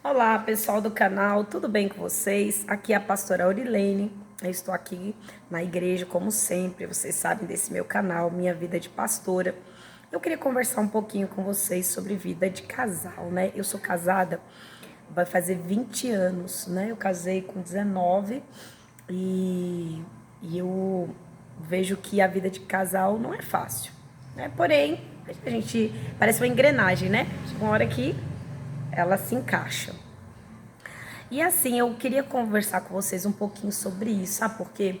Olá, pessoal do canal, tudo bem com vocês? Aqui é a pastora Aurilene. Eu estou aqui na igreja, como sempre. Vocês sabem desse meu canal, Minha Vida de Pastora. Eu queria conversar um pouquinho com vocês sobre vida de casal, né? Eu sou casada, vai fazer 20 anos, né? Eu casei com 19 e eu vejo que a vida de casal não é fácil, né? Porém, a gente parece uma engrenagem, né? Chega uma hora que ela se encaixa. E assim, eu queria conversar com vocês um pouquinho sobre isso, sabe por quê?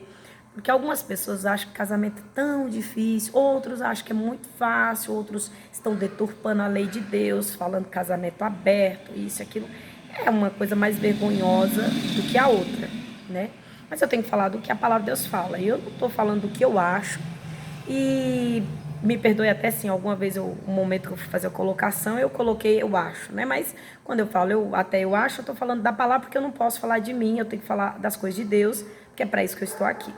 Porque algumas pessoas acham que casamento é tão difícil, outros acham que é muito fácil, outros estão deturpando a lei de Deus, falando casamento aberto, isso e aquilo. É uma coisa mais vergonhosa do que a outra, né? Mas eu tenho que falar do que a palavra de Deus fala. E eu não estou falando do que eu acho. E me perdoe até assim, alguma vez um momento que eu fui fazer a colocação, eu coloquei eu acho, né? Mas quando eu falo eu acho, eu tô falando da palavra porque eu não posso falar de mim, eu tenho que falar das coisas de Deus, porque é para isso que eu estou aqui.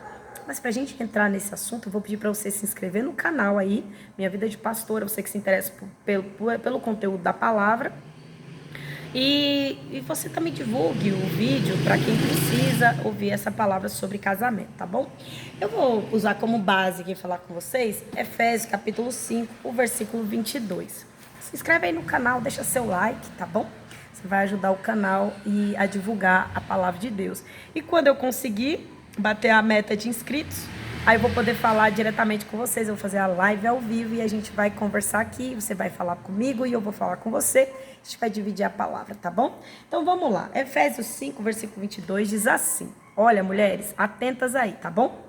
Mas pra gente entrar nesse assunto, eu vou pedir para você se inscrever no canal aí, Minha Vida de Pastora, você que se interessa pelo conteúdo da palavra. E você também divulgue o vídeo para quem precisa ouvir essa palavra sobre casamento, tá bom? Eu vou usar como base aqui falar com vocês Efésios capítulo 5, o versículo 22. Se inscreve aí no canal, deixa seu like, tá bom? Você vai ajudar o canal e a divulgar a palavra de Deus. E quando eu conseguir bater a meta de inscritos, aí eu vou poder falar diretamente com vocês. Eu vou fazer a live ao vivo e a gente vai conversar aqui. Você vai falar comigo e eu vou falar com você. A gente vai dividir a palavra, tá bom? Então vamos lá. Efésios 5, versículo 22 diz assim: olha, mulheres, atentas aí, tá bom?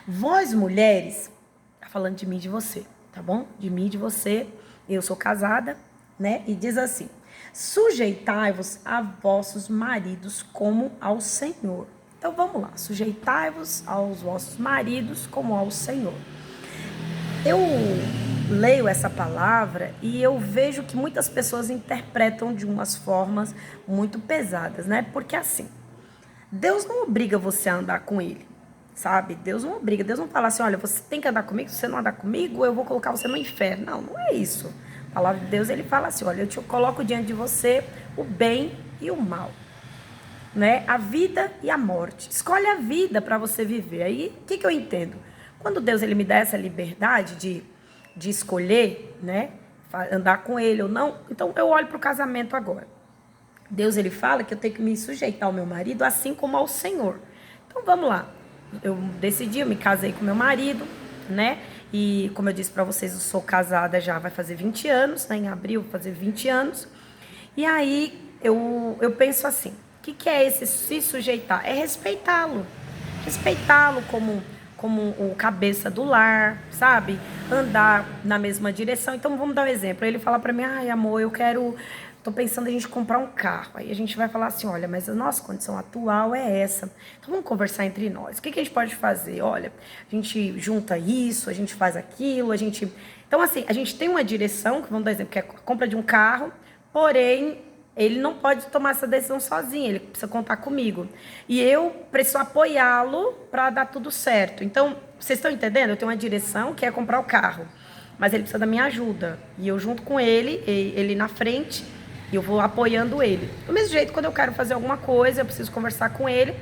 Vós, mulheres, tá falando de mim e de você, tá bom? De mim e de você. Eu sou casada, né? E diz assim: sujeitai-vos a vossos maridos como ao Senhor. Então vamos lá, sujeitai-vos aos vossos maridos como ao Senhor. Eu leio essa palavra e eu vejo que muitas pessoas interpretam de umas formas muito pesadas, né? Porque assim, Deus não obriga você a andar com ele, sabe? Deus não obriga, Deus não fala assim, olha, você tem que andar comigo, se você não andar comigo, eu vou colocar você no inferno. Não, não é isso. A palavra de Deus, ele fala assim, olha, eu te coloco diante de você o bem e o mal, né? A vida e a morte. Escolhe a vida para você viver. Aí, o que eu entendo? Quando Deus ele me dá essa liberdade de escolher, né? Andar com ele ou não, então eu olho para o casamento agora. Deus ele fala que eu tenho que me sujeitar ao meu marido assim como ao Senhor. Então vamos lá. Eu decidi, eu me casei com meu marido, né? E como eu disse para vocês, eu sou casada já vai fazer 20 anos, né? Em abril vou fazer 20 anos. E aí eu penso assim, o que é esse se sujeitar? É respeitá-lo. Respeitá-lo como o cabeça do lar, sabe? Andar na mesma direção. Então vamos dar um exemplo. Ele fala para mim, ai amor, tô pensando em a gente comprar um carro. Aí a gente vai falar assim, olha, mas a nossa condição atual é essa. Então vamos conversar entre nós. O que a gente pode fazer? Olha, a gente junta isso, a gente faz aquilo, a gente... Então assim, a gente tem uma direção, que vamos dar exemplo, que é a compra de um carro, porém ele não pode tomar essa decisão sozinho, ele precisa contar comigo. E eu preciso apoiá-lo para dar tudo certo. Então, vocês estão entendendo? Eu tenho uma direção que é comprar o carro, mas ele precisa da minha ajuda. E eu junto com ele na frente, e eu vou apoiando ele. Do mesmo jeito, quando eu quero fazer alguma coisa, eu preciso conversar com ele.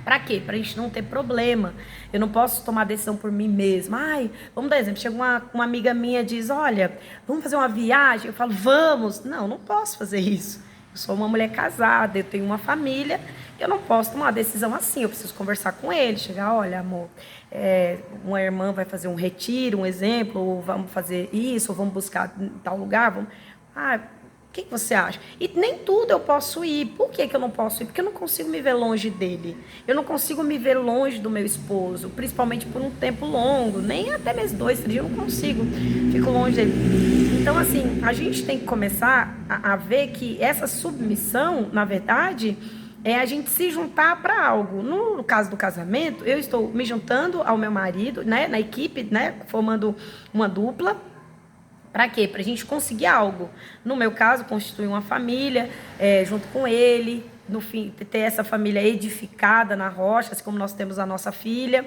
Pra quê? Pra gente não ter problema. Eu não posso tomar decisão por mim mesma. Ai, vamos dar exemplo. Chega uma amiga minha e diz, olha, vamos fazer uma viagem? Eu falo, vamos. Não, não posso fazer isso. Eu sou uma mulher casada, eu tenho uma família. Eu não posso tomar uma decisão assim. Eu preciso conversar com ele. Chegar, olha, amor, uma irmã vai fazer um retiro, um exemplo, ou vamos fazer isso, ou vamos buscar em tal lugar. Vamos... o que você acha? E nem tudo eu posso ir. Por que eu não posso ir? Porque eu não consigo me ver longe dele. Eu não consigo me ver longe do meu esposo, principalmente por um tempo longo. Nem até mesmo 2, 3 dias eu não consigo. Fico longe dele. Então, assim, a gente tem que começar a ver que essa submissão, na verdade, é a gente se juntar para algo. No caso do casamento, eu estou me juntando ao meu marido, né, na equipe, né, formando uma dupla. Para quê? Para a gente conseguir algo. No meu caso, constituir uma família junto com ele, no fim, ter essa família edificada na rocha, assim como nós temos a nossa filha.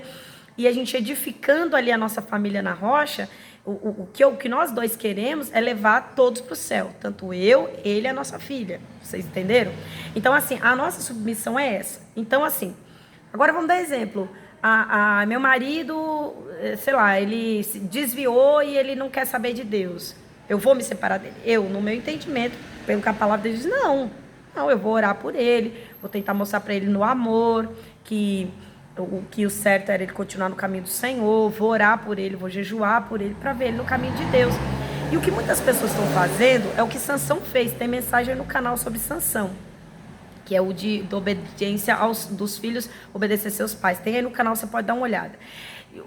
E a gente edificando ali a nossa família na rocha, O que nós dois queremos é levar todos para o céu. Tanto eu, ele e a nossa filha. Vocês entenderam? Então, assim, a nossa submissão é essa. Então, assim, agora vamos dar exemplo. Meu marido, sei lá, ele se desviou e ele não quer saber de Deus. Eu vou me separar dele? Eu, no meu entendimento, pelo que a palavra dele diz, não. Não, eu vou orar por ele, vou tentar mostrar para ele no amor que o certo era ele continuar no caminho do Senhor, vou orar por ele, vou jejuar por ele para ver ele no caminho de Deus. E o que muitas pessoas estão fazendo é o que Sansão fez. Tem mensagem no canal sobre Sansão, que é o de obediência dos filhos, obedecer seus pais. Tem aí no canal, você pode dar uma olhada.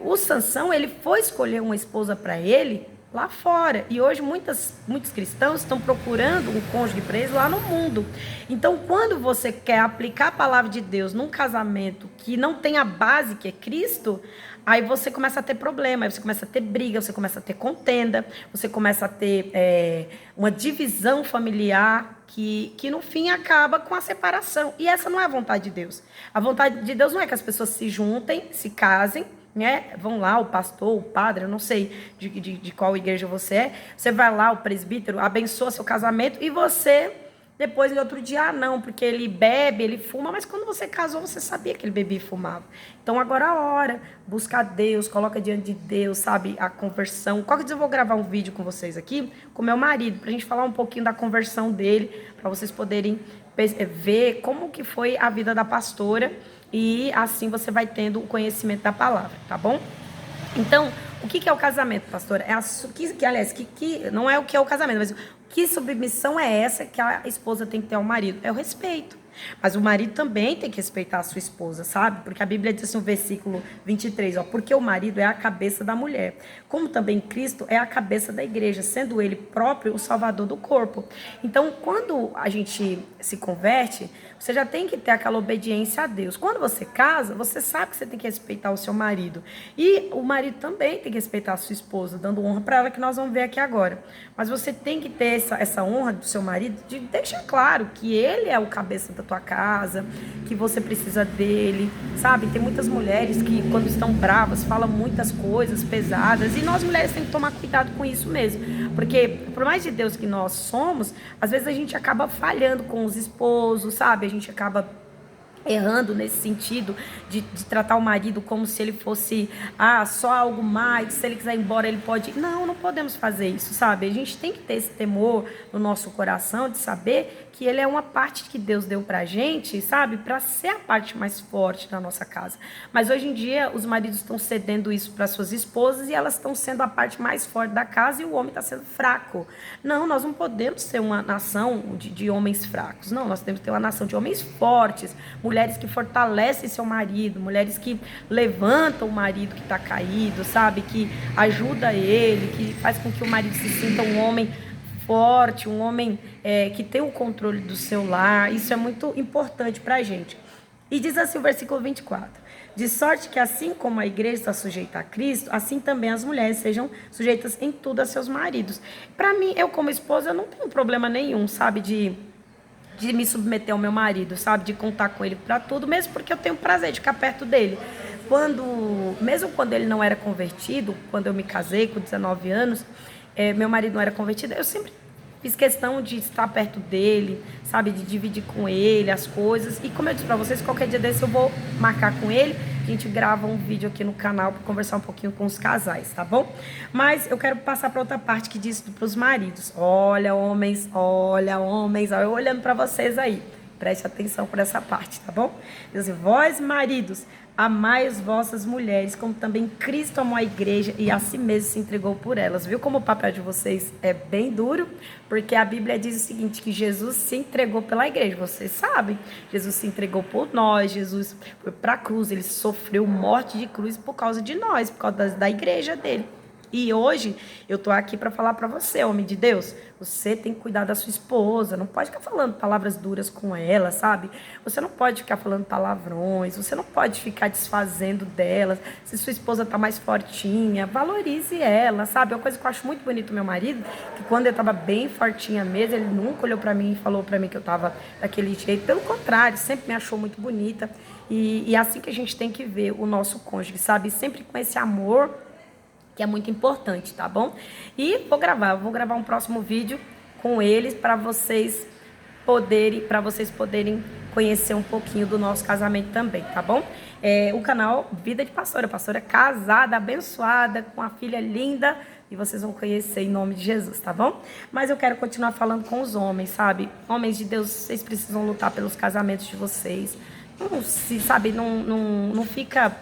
O Sansão, ele foi escolher uma esposa para ele lá fora. E hoje muitos cristãos estão procurando um cônjuge para eles lá no mundo. Então, quando você quer aplicar a palavra de Deus num casamento que não tem a base, que é Cristo, aí você começa a ter problema, aí você começa a ter briga, você começa a ter contenda, você começa a ter uma divisão familiar que no fim acaba com a separação. E essa não é a vontade de Deus. A vontade de Deus não é que as pessoas se juntem, se casem, né? Vão lá, o pastor, o padre, eu não sei de qual igreja você é, você vai lá, o presbítero, abençoa seu casamento e você, depois, no outro dia, não, porque ele bebe, ele fuma, mas quando você casou, você sabia que ele bebia e fumava. Então, agora a hora, busca Deus, coloca diante de Deus, sabe, a conversão. Qualquer dia eu vou gravar um vídeo com vocês aqui, com meu marido, pra gente falar um pouquinho da conversão dele, para vocês poderem ver como que foi a vida da pastora, e assim você vai tendo o conhecimento da palavra, tá bom? Então, o que é o casamento, pastora? Aliás, não é o que é o casamento, mas que submissão é essa que a esposa tem que ter ao marido? É o respeito. Mas o marido também tem que respeitar a sua esposa, sabe? Porque a Bíblia diz assim, no versículo 23, porque o marido é a cabeça da mulher, como também Cristo é a cabeça da igreja, sendo ele próprio o salvador do corpo. Então, quando a gente se converte, você já tem que ter aquela obediência a Deus. Quando você casa, você sabe que você tem que respeitar o seu marido. E o marido também tem que respeitar a sua esposa, dando honra para ela, que nós vamos ver aqui agora. Mas você tem que ter essa honra do seu marido, de deixar claro que ele é o cabeça da tua casa, que você precisa dele, sabe? Tem muitas mulheres que, quando estão bravas, falam muitas coisas pesadas, e nós mulheres temos que tomar cuidado com isso mesmo, porque por mais de Deus que nós somos, às vezes a gente acaba falhando com os esposos, sabe? A gente acaba errando nesse sentido de tratar o marido como se ele fosse só algo mais, se ele quiser ir embora ele pode. Não podemos fazer isso, sabe? A gente tem que ter esse temor no nosso coração de saber que ele é uma parte que Deus deu pra gente, sabe? Pra ser a parte mais forte da nossa casa. Mas hoje em dia os maridos estão cedendo isso para suas esposas e elas estão sendo a parte mais forte da casa e o homem está sendo fraco. Não, nós não podemos ser uma nação de homens fracos. Não, nós temos que ter uma nação de homens fortes, mulheres que fortalecem seu marido, mulheres que levantam o marido que está caído, sabe? Que ajuda ele, que faz com que o marido se sinta um homem forte, um homem que tem o controle do seu lar. Isso é muito importante para a gente. E diz assim o versículo 24: de sorte que assim como a igreja está sujeita a Cristo, assim também as mulheres sejam sujeitas em tudo a seus maridos. Para mim, eu como esposa, eu não tenho problema nenhum, sabe, de me submeter ao meu marido, sabe, de contar com ele para tudo, mesmo porque eu tenho prazer de ficar perto dele. Mesmo quando ele não era convertido, quando eu me casei com 19 anos, meu marido não era convertido, eu sempre fiz questão de estar perto dele, sabe, de dividir com ele as coisas. E como eu disse para vocês, qualquer dia desse eu vou marcar com ele, a gente grava um vídeo aqui no canal para conversar um pouquinho com os casais, tá bom? Mas eu quero passar para outra parte que diz para os maridos. Olha, homens, eu olhando para vocês aí. Preste atenção por essa parte, tá bom? Diz assim: vós, maridos, amai as vossas mulheres, como também Cristo amou a igreja e a si mesmo se entregou por elas. Viu como o papel de vocês é bem duro? Porque a Bíblia diz o seguinte, que Jesus se entregou pela igreja. Vocês sabem, Jesus se entregou por nós, Jesus foi para a cruz, ele sofreu morte de cruz por causa de nós, por causa da igreja dele. E hoje eu tô aqui para falar para você, homem de Deus, você tem que cuidar da sua esposa, não pode ficar falando palavras duras com ela, sabe? Você não pode ficar falando palavrões, você não pode ficar desfazendo dela. Se sua esposa tá mais fortinha, valorize ela, sabe? Uma coisa que eu acho muito bonito do meu marido, que quando eu tava bem fortinha mesmo, ele nunca olhou para mim e falou para mim que eu tava daquele jeito. Pelo contrário, sempre me achou muito bonita. E é assim que a gente tem que ver o nosso cônjuge, sabe? Sempre com esse amor que é muito importante, tá bom? E vou gravar um próximo vídeo com eles para vocês poderem conhecer um pouquinho do nosso casamento também, tá bom? O canal Vida de Pastora casada, abençoada, com a filha linda, e vocês vão conhecer em nome de Jesus, tá bom? Mas eu quero continuar falando com os homens, sabe? Homens de Deus, vocês precisam lutar pelos casamentos de vocês. Não fica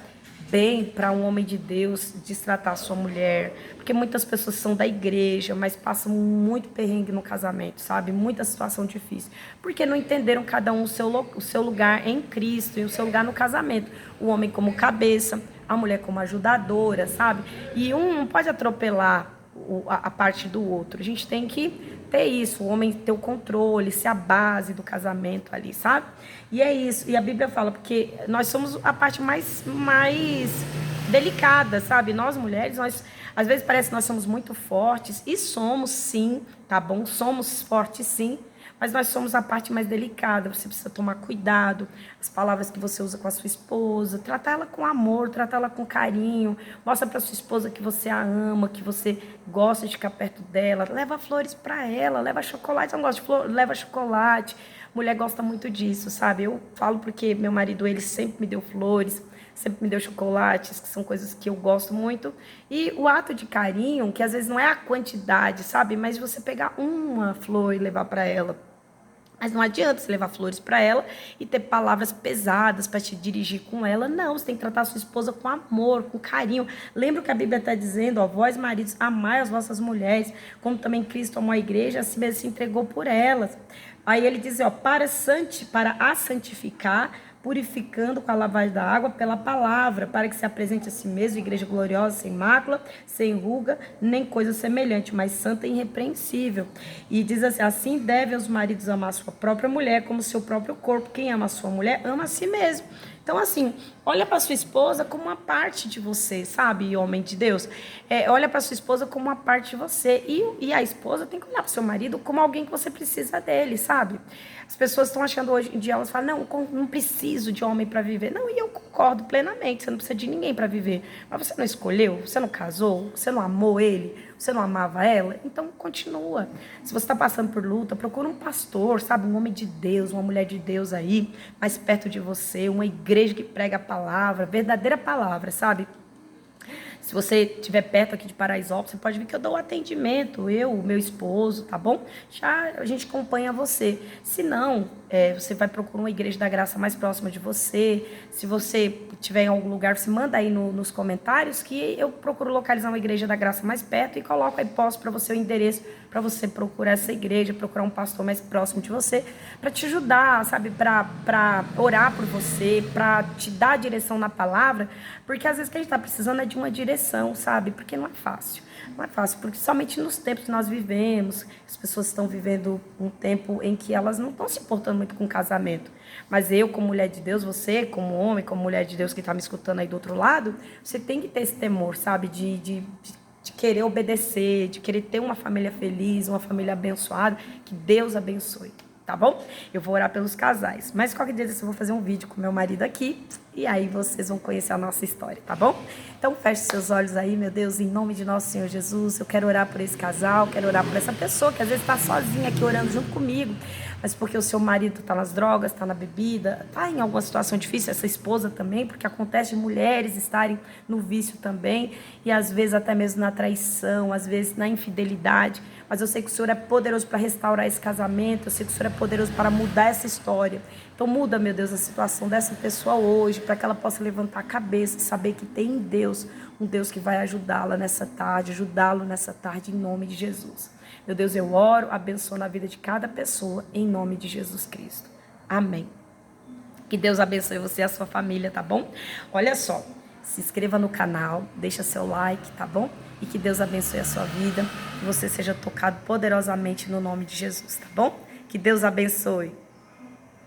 bem para um homem de Deus destratar a sua mulher, porque muitas pessoas são da igreja, mas passam muito perrengue no casamento, sabe? Muita situação difícil, porque não entenderam cada um o seu lugar em Cristo e o seu lugar no casamento. O homem como cabeça, a mulher como ajudadora, sabe? E um não pode atropelar a parte do outro. A gente tem que ter isso, o homem ter o controle, ser a base do casamento ali, sabe? E é isso. E a Bíblia fala, porque nós somos a parte mais delicada, sabe? Nós mulheres, às vezes parece que nós somos muito fortes, e somos sim, tá bom? Somos fortes sim, mas nós somos a parte mais delicada. Você precisa tomar cuidado, as palavras que você usa com a sua esposa, tratar ela com amor, tratar ela com carinho, mostra para sua esposa que você a ama, que você gosta de ficar perto dela, leva flores para ela, leva chocolate, eu não gosto de flor, leva chocolate. Mulher gosta muito disso, sabe? Eu falo porque meu marido, ele sempre me deu flores, sempre me deu chocolates, que são coisas que eu gosto muito. E o ato de carinho, que às vezes não é a quantidade, sabe? Mas você pegar uma flor e levar para ela. Mas não adianta você levar flores para ela e ter palavras pesadas para te dirigir com ela. Não, você tem que tratar a sua esposa com amor, com carinho. Lembra o que a Bíblia está dizendo? Ó, vós, maridos, amai as vossas mulheres, como também Cristo amou a igreja, assim mesmo se entregou por elas. Aí ele diz, ó, para a santificar, purificando com a lavagem da água pela palavra, para que se apresente a si mesmo, igreja gloriosa, sem mácula, sem ruga, nem coisa semelhante, mas santa e irrepreensível. E diz assim devem os maridos amar a sua própria mulher como seu próprio corpo. Quem ama a sua mulher, ama a si mesmo. Então, assim, olha para sua esposa como uma parte de você, sabe, homem de Deus? Olha para sua esposa como uma parte de você. E a esposa tem que olhar para o seu marido como alguém que você precisa dele, sabe? As pessoas estão achando hoje em dia, elas falam, não preciso de homem para viver. Não, e eu concordo plenamente, você não precisa de ninguém para viver. Mas você não escolheu, você não casou, você não amou ele, você não amava ela, então continua. Se você está passando por luta, procura um pastor, sabe? Um homem de Deus, uma mulher de Deus aí, mais perto de você, uma igreja que prega a palavra, verdadeira palavra, sabe? Se você estiver perto aqui de Paraisópolis, você pode vir que eu dou o atendimento, o meu esposo, tá bom? Já a gente acompanha você. Se não, você vai procurar uma igreja da graça mais próxima de você. Se você estiver em algum lugar, você manda aí nos comentários que eu procuro localizar uma igreja da graça mais perto e coloco aí, posto para você o endereço, para você procurar essa igreja, procurar um pastor mais próximo de você, para te ajudar, sabe? Para orar por você, para te dar a direção na palavra, porque às vezes o que a gente está precisando é de uma direção, sabe? Porque não é fácil. Não é fácil, porque somente nos tempos que nós vivemos, as pessoas estão vivendo um tempo em que elas não estão se importando muito com o casamento. Mas eu, como mulher de Deus, você, como homem, como mulher de Deus que está me escutando aí do outro lado, você tem que ter esse temor, sabe? De querer obedecer, de querer ter uma família feliz, uma família abençoada, que Deus abençoe, tá bom? Eu vou orar pelos casais, mas qualquer dia eu vou fazer um vídeo com meu marido aqui, e aí vocês vão conhecer a nossa história, tá bom? Então feche seus olhos aí, meu Deus, em nome de nosso Senhor Jesus. Eu quero orar por esse casal, quero orar por essa pessoa que às vezes está sozinha aqui orando junto comigo, mas porque o seu marido está nas drogas, está na bebida, está em alguma situação difícil, essa esposa também, porque acontece de mulheres estarem no vício também, e às vezes até mesmo na traição, às vezes na infidelidade. Mas eu sei que o Senhor é poderoso para restaurar esse casamento, eu sei que o Senhor é poderoso para mudar essa história. Então muda, meu Deus, a situação dessa pessoa hoje, para que ela possa levantar a cabeça e saber que tem em Deus, um Deus que vai ajudá-lo nessa tarde, em nome de Jesus. Meu Deus, eu oro, abençoo na vida de cada pessoa, em nome de Jesus Cristo. Amém. Que Deus abençoe você e a sua família, tá bom? Olha só, se inscreva no canal, deixa seu like, tá bom? E que Deus abençoe a sua vida, que você seja tocado poderosamente no nome de Jesus, tá bom? Que Deus abençoe.